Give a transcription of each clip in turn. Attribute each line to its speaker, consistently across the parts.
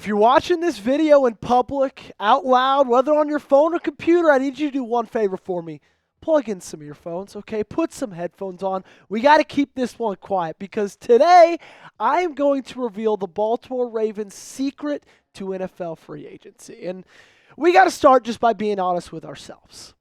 Speaker 1: you're watching this video in public, out loud, whether on your phone or computer, I need you to do one favor for me. Plug in some earphones, okay? Put some headphones on. We got to keep this one quiet because today I am going to reveal the Baltimore Ravens' secret to NFL free agency. And we got to start just by being honest with ourselves.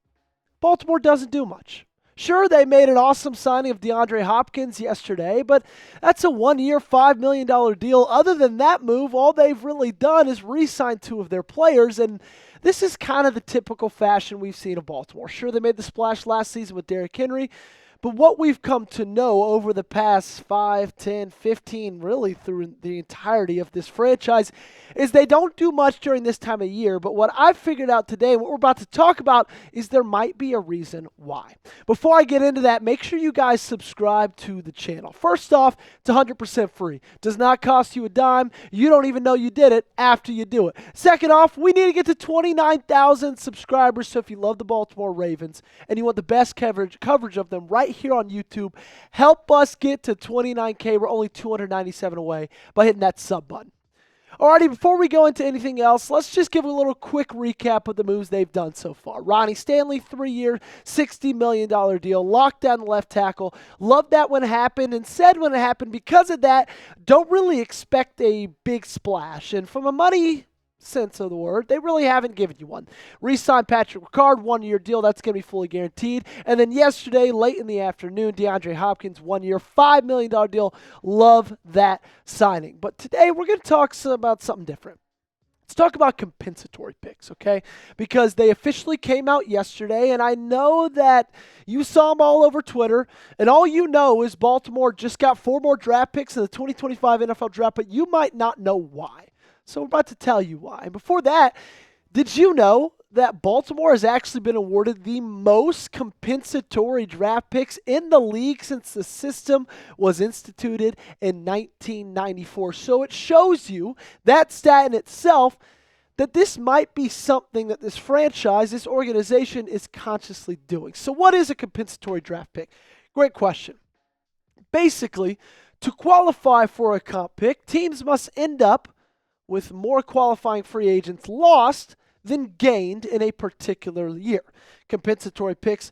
Speaker 1: Baltimore doesn't do much. Sure, they made an awesome signing of Deandre Hopkins yesterday, but that's a one-year, $5 million deal. Other than that move, all they've really done is re-sign two of their players, and this is kind of the typical fashion we've seen of Baltimore. Sure, they made the splash last season with Derrick Henry, but what we've come to know over the past 5, 10, 15, really through the entirety of this franchise is they don't do much during this time of year. But what I've figured out today, what we're about to talk about, is there might be a reason why. Before I get into that, make sure you guys subscribe to the channel. First off, it's 100% free. Does not cost you a dime. You don't even know you did it after you do it. Second off, we need to get to 29,000 subscribers. So if you love the Baltimore Ravens and you want the best coverage of them right here on YouTube, help us get to 29K. We're only 297 away by hitting that sub button. Alrighty, before we go into anything else, let's just give a little quick recap of the moves they've done so far. Ronnie Stanley, 3-year, $60 million deal, locked down the left tackle. Loved that when it happened and said when it happened because of that, don't really expect a big splash. And from a money sense of the word, they really haven't given you one. Re-signed Patrick Ricard, 1-year deal. That's going to be fully guaranteed. And then yesterday, late in the afternoon, Deandre Hopkins, 1-year, $5 million deal. Love that signing. But today, we're going to talk about something different. Let's talk about compensatory picks, okay? Because they officially came out yesterday, and I know that you saw them all over Twitter, and all you know is Baltimore just got 4 more draft picks in the 2025 NFL draft, but you might not know why. So we're about to tell you why. And before that, did you know that Baltimore has actually been awarded the most compensatory draft picks in the league since the system was instituted in 1994? So it shows you, that stat in itself, that this might be something that this franchise, this organization is consciously doing. So what is a compensatory draft pick? Great question. Basically, to qualify for a comp pick, teams must end up with more qualifying free agents lost than gained in a particular year. Compensatory picks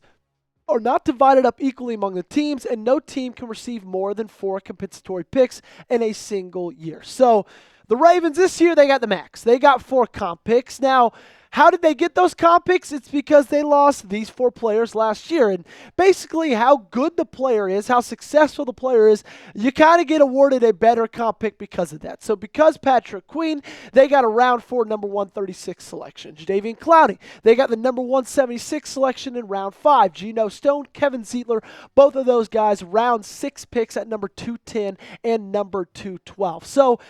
Speaker 1: are not divided up equally among the teams, and no team can receive more than 4 compensatory picks in a single year. So the Ravens this year, they got the max. They got 4 comp picks. Now, how did they get those comp picks? It's because they lost these 4 players last year. And basically how good the player is, how successful the player is, you kind of get awarded a better comp pick because of that. So because Patrick Queen, they got a round 4, number 136 selection. Jadeveon Clowney, they got the number 176 selection in round 5. Geno Stone, Kevin Zeitler, both of those guys, round 6 picks at number 210 and number 212. So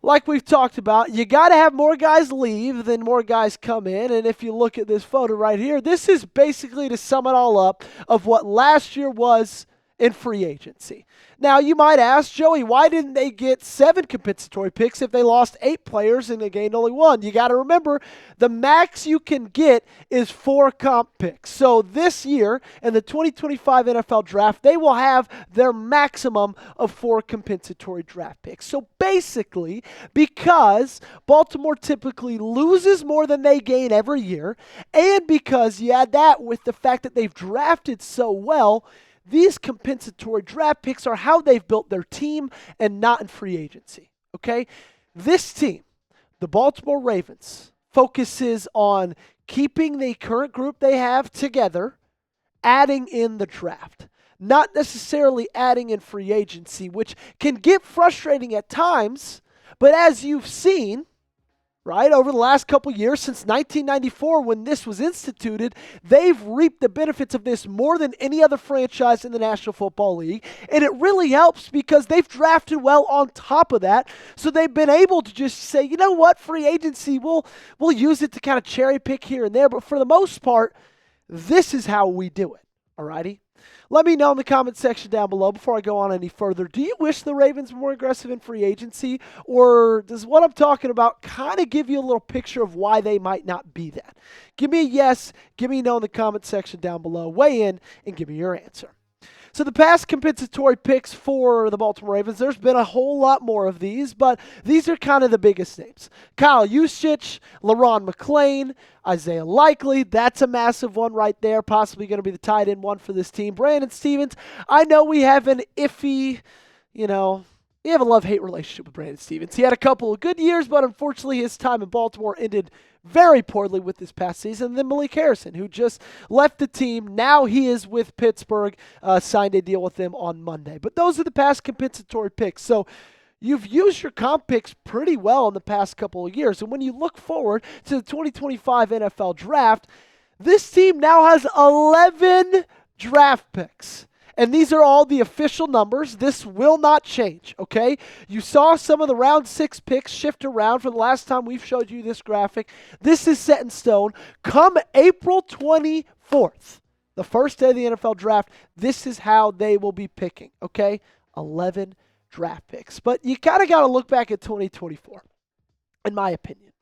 Speaker 1: like we've talked about, you got to have more guys leave than more guys come in. And if you look at this photo right here, this is basically to sum it all up of what last year was in free agency. Now, you might ask, Joey, why didn't they get 7 compensatory picks if they lost 8 players and they gained only 1? You got to remember, the max you can get is 4 comp picks. So this year, in the 2025 NFL Draft, they will have their maximum of 4 compensatory draft picks. So basically, because Baltimore typically loses more than they gain every year, and because you add that with the fact that they've drafted so well, these compensatory draft picks are how they've built their team and not in free agency, okay? This team, the Baltimore Ravens, focuses on keeping the current group they have together, adding in the draft, not necessarily adding in free agency, which can get frustrating at times, but as you've seen, right, over the last couple years, since 1994 when this was instituted, they've reaped the benefits of this more than any other franchise in the National Football League. And it really helps because they've drafted well on top of that. So they've been able to just say, you know what, free agency, we'll use it to kind of cherry pick here and there. But for the most part, this is how we do it, all righty? Let me know in the comment section down below before I go on any further. Do you wish the Ravens were more aggressive in free agency, or does what I'm talking about kind of give you a little picture of why they might not be that? Give me a yes, give me a no in the comment section down below. Weigh in and give me your answer. So the past compensatory picks for the Baltimore Ravens, there's been a whole lot more of these, but these are kind of the biggest names. Kyle Juszczyk, LaRon McClain, Isaiah Likely, that's a massive one right there, possibly going to be the tight end one for this team. Brandon Stevens, I know we have an iffy, we have a love-hate relationship with Brandon Stevens. He had a couple of good years, but unfortunately his time in Baltimore ended very poorly with this past season. And then Malik Harrison, who just left the team. Now he is with Pittsburgh, signed a deal with them on Monday. But those are the past compensatory picks. So you've used your comp picks pretty well in the past couple of years. And when you look forward to the 2025 NFL Draft, this team now has 11 draft picks. And these are all the official numbers. This will not change, okay? You saw some of the round 6 picks shift around from the last time we've showed you this graphic. This is set in stone. Come April 24th, the first day of the NFL Draft, this is how they will be picking, okay? 11 draft picks. But you kind of got to look back at 2024, in my opinion,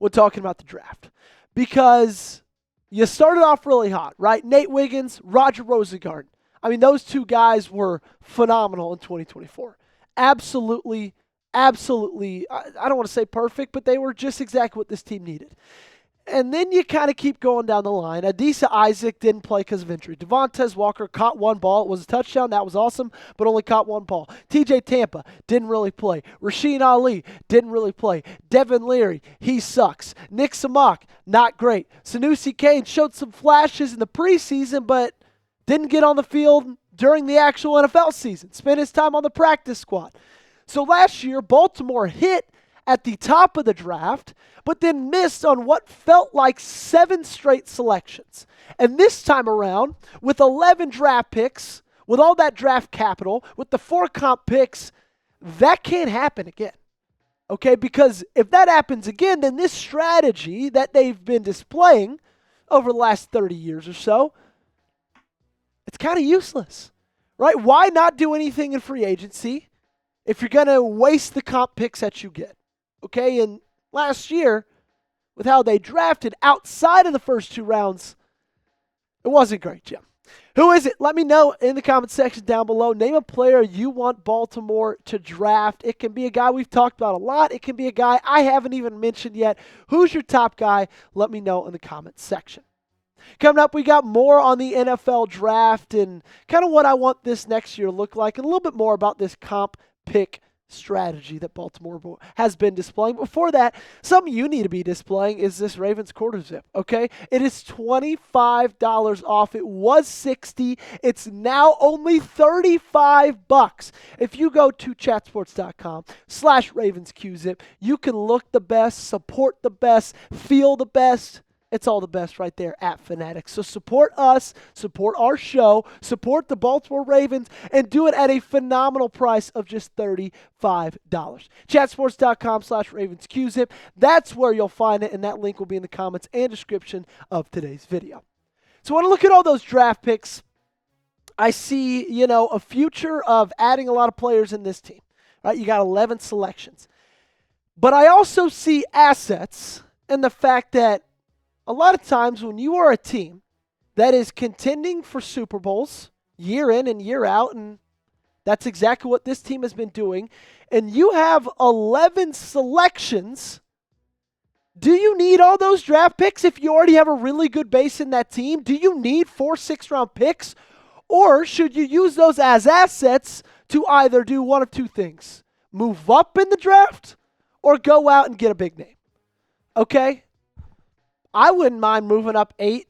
Speaker 1: when talking about the draft. Because you started off really hot, right? Nate Wiggins, Roger Rosengarten. I mean, those two guys were phenomenal in 2024. Absolutely, I don't want to say perfect, but they were just exactly what this team needed. And then you kind of keep going down the line. Adisa Isaac didn't play because of injury. Devontae Walker caught one ball. It was a touchdown. That was awesome, but only caught one ball. TJ Tampa didn't really play. Rasheen Ali didn't really play. Devin Leary, he sucks. Nick Samak, not great. Sanusi Kane showed some flashes in the preseason, but didn't get on the field during the actual NFL season. Spent his time on the practice squad. So last year, Baltimore hit at the top of the draft, but then missed on what felt like 7 straight selections. And this time around, with 11 draft picks, with all that draft capital, with the 4 comp picks, that can't happen again. Okay, because if that happens again, then this strategy that they've been displaying over the last 30 years or so, it's kind of useless, right? Why not do anything in free agency if you're going to waste the comp picks that you get? Okay, and last year, with how they drafted outside of the first 2 rounds, it wasn't great, Jim. Who is it? Let me know in the comment section down below. Name a player you want Baltimore to draft. It can be a guy we've talked about a lot. It can be a guy I haven't even mentioned yet. Who's your top guy? Let me know in the comment section. Coming up, we got more on the NFL draft and kind of what I want this next year to look like, and a little bit more about this comp pick strategy that Baltimore has been displaying. Before that, something you need to be displaying is this Ravens quarter zip, okay? It is $25 off. It was $60. It's now only $35. If you go to chatsports.com/RavensQZip, you can look the best, support the best, feel the best. It's all the best right there at Fanatics. So support us, support our show, support the Baltimore Ravens, and do it at a phenomenal price of just $35. Chatsports.com/RavensQZip. That's where you'll find it, and that link will be in the comments and description of today's video. So when I look at all those draft picks, I see, a future of adding a lot of players in this team. Right? You got 11 selections. But I also see assets and the fact that a lot of times when you are a team that is contending for Super Bowls year in and year out, and that's exactly what this team has been doing, and you have 11 selections, do you need all those draft picks if you already have a really good base in that team? Do you need 4 6-round picks? Or should you use those as assets to either do one of 2 things? Move up in the draft or go out and get a big name? Okay? I wouldn't mind moving up 8,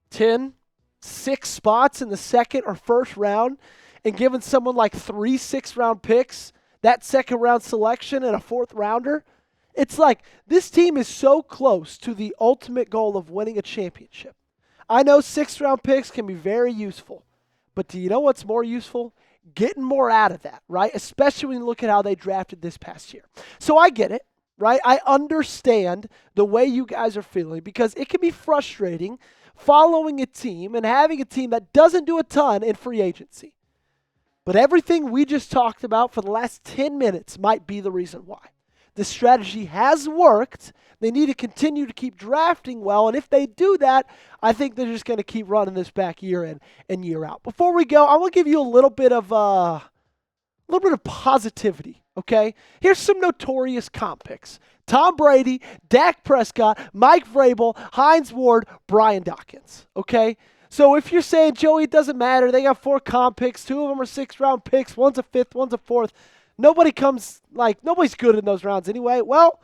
Speaker 1: 10, 6 spots in the second or first round and giving someone like 3 6-round picks, that second-round selection, and a 4th rounder. It's like this team is so close to the ultimate goal of winning a championship. I know 6th-round picks can be very useful, but do you know what's more useful? Getting more out of that, right? Especially when you look at how they drafted this past year. So I get it. Right? I understand the way you guys are feeling because it can be frustrating following a team and having a team that doesn't do a ton in free agency. But everything we just talked about for the last 10 minutes might be the reason why. The strategy has worked. They need to continue to keep drafting well, and if they do that, I think they're just going to keep running this back year in and year out. Before we go, I want to give you a little bit of positivity, okay? Here's some notorious comp picks. Tom Brady, Dak Prescott, Mike Vrabel, Hines Ward, Brian Dawkins, okay? So if you're saying, Joey, it doesn't matter, they got 4 comp picks, 2 of them are 6th-round picks, one's a 5th, one's a 4th, nobody's good in those rounds anyway. Well,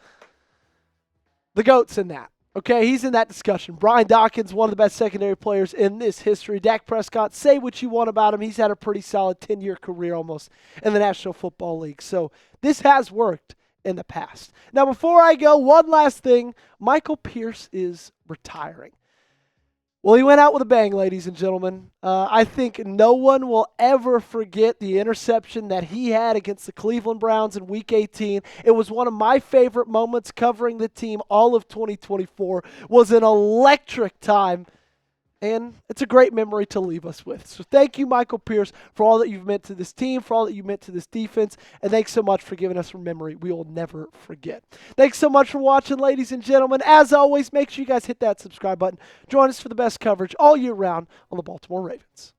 Speaker 1: the GOAT's in that. Okay, he's in that discussion. Brian Dawkins, one of the best secondary players in this history. Dak Prescott, say what you want about him. He's had a pretty solid 10-year career almost in the National Football League. So this has worked in the past. Now, before I go, one last thing. Michael Pierce is retiring. Well, he went out with a bang, ladies and gentlemen. I think no one will ever forget the interception that he had against the Cleveland Browns in Week 18. It was one of my favorite moments covering the team all of 2024. It was an electric time, and it's a great memory to leave us with. So thank you, Michael Pierce, for all that you've meant to this team, for all that you've meant to this defense, and thanks so much for giving us a memory we will never forget. Thanks so much for watching, ladies and gentlemen. As always, make sure you guys hit that subscribe button. Join us for the best coverage all year round on the Baltimore Ravens.